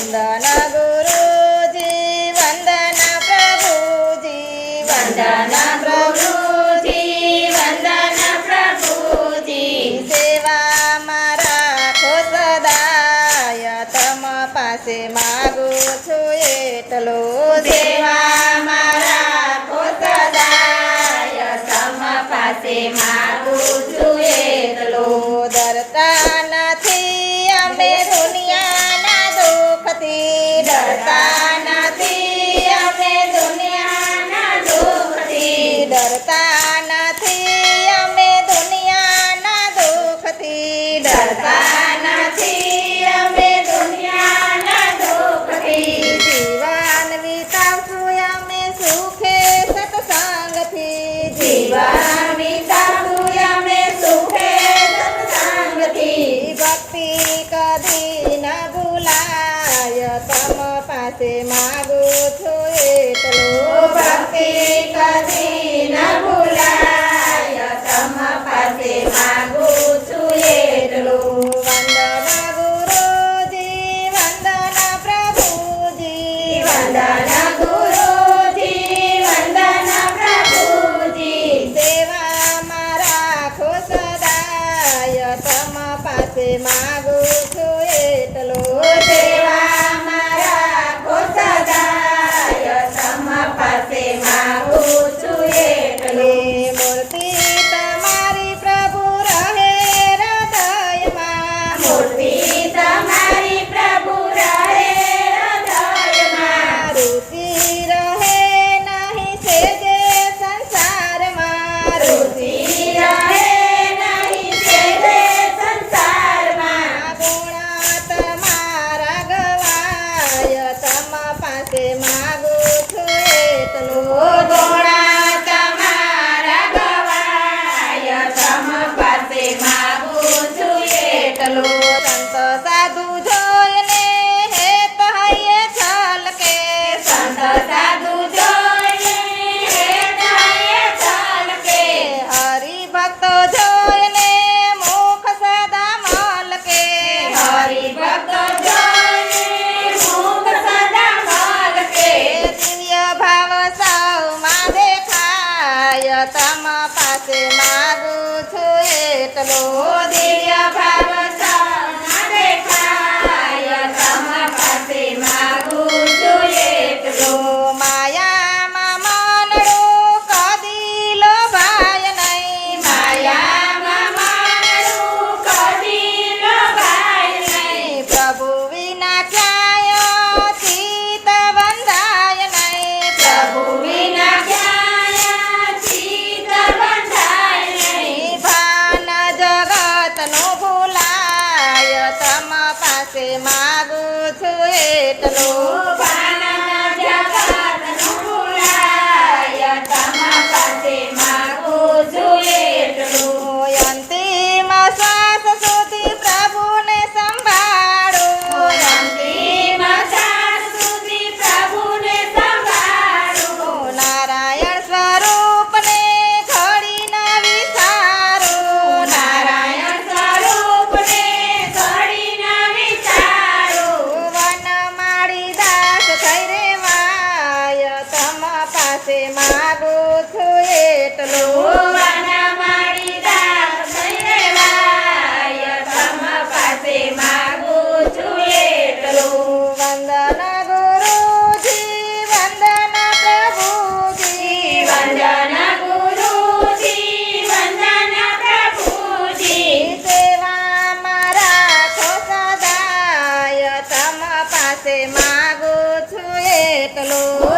વંદન ગુરુજી વંદન પ્રભુજી વંદન ગુરુજી વંદન પ્રભુજી સેવામાં રાખો સદાય તમ પાસે માગું છું એટલું સેવામાં રાખો સદાય તમ પાસે માગું છું એટલું ડરતા નથી અમે દુનિયાના દુઃખથી ડરતા નથી અમે દુનિયાના દુઃખથી ડરતા નથી અમે દુનિયાના દુઃખથી ડરતા નથી અમે દુનિયાના દુઃખથી જીવન વિતાવશું અમે સુખે સત્સંગથી જીવન વિતાવું અમે સુખે સત્સંગથી ભક્તિ કદી ન ભૂલાય તમ પાસે માગું છું એટલું ભક્તિ કદી ન ભૂલાય તમ પાસે માગું છું એટલું વંદન ગુરુજી વંદન પ્રભુજી વંદન ગુરુજી વંદન પ્રભુજી સેવામાં રાખો સદાય તમ પાસે માગું છું એટલું સેવામાં રાખો સદાય તમ પાસે માગું છું એટલું મૂર્તિ તમારી પ્રભુ રહે હૃદયમાં મૂર્તિ તમારી પ્રભુ રહે હૃદયમાં રુચિ રહે નહીં સેજે સંસારમાં રુચિ રહે નહીં છેદે સંસારમાં ગુણ તમારા ગવાય તમ પાસે માગું છું એટલું ગોળા તમારા ગવાય તમ પાસે માગું છું એટલું સંત સાધુ જોઈને હેત હૈયે છલકે સંત સાધુ જોઈને હેતાએ ચાલકે હરિભક્તો જોઈને મુખ સદા મલકે હરિભક્તો જોઈને મુખ સદા મલકે દિવ્ય ભાવ સૌમાં દેખાય તમ પાસે માગું છું એટલું દિવ્ય ભાવ સૌના દેખાય તમ પાસે માગું છું એટલું માયામાં મનડું કદી લોભાય નહીં માયામાં મારું કદી લોભાય નહીં પ્રભુ વિના ક્યાંય ચિત્ત બંધાય નહીં પ્રભુ વિના ક્યાંય ચિત્ત બંધાય નહીં ભાન જગતનું ભૂલાય તમ પાસે માગું છું એટલું ભાન જગતનું ભૂલાય તમ પાસે માગું છું એટલું અંતિમ શ્વાસ સુધી પ્રભુને સંભાળું અંતિમ શ્વાસ સુધી પ્રભુને સંભાળું નારાયણ સ્વરૂપને ઘડી ન વિચારું નારાયણ સ્વરૂપને ઘડી ન વિચારું વન માળી દાસ થઈ રેવાય તમ પાસે માગું છું એટલું વનમાળી દાસ થઈ રેવાય તમ પાસે માગું છું એટલું વંદન ગુરુજી વંદન પ્રભુજી વંદન ગુરુજી વંદન પ્રભુજી સેવામાં રાખો સદાય તમ પાસે માગું છું એટલું